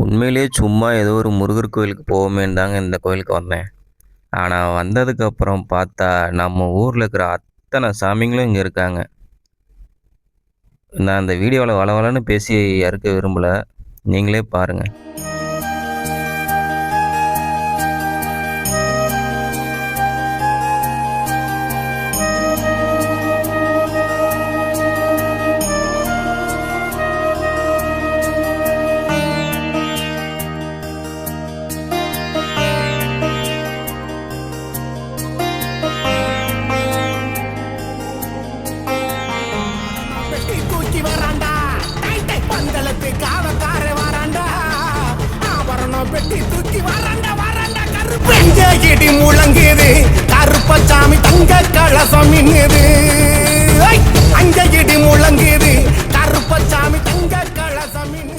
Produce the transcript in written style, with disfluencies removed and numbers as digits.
உண்மையிலேயே சும்மா ஏதோ ஒரு முருகர் கோயிலுக்கு போவோமேன்னு தாங்க இந்த கோயிலுக்கு வந்தேன். ஆனா வந்ததுக்கப்புறம் பார்த்தா, நம்ம ஊர்ல இருக்கிற அத்தன சாமிங்களும் இங்க இருக்காங்க. நான் இந்த வீடியோல வளவளன்னு பேசி அறுக்க விரும்பல. நீங்களே பாருங்க. பெட்டி தூக்கி வராண்டா டைட்டை பந்தலத்து காவக்கார வராண்டா ஆபரணம் பெட்டி தூக்கி வராண்டா வராண்டா கருப்பு இடி முழங்குது கருப்பசாமி தங்க கலசம் மின்னுது அங்க இடி முழங்குது கருப்பசாமி தங்க கலசம் மின்னுது.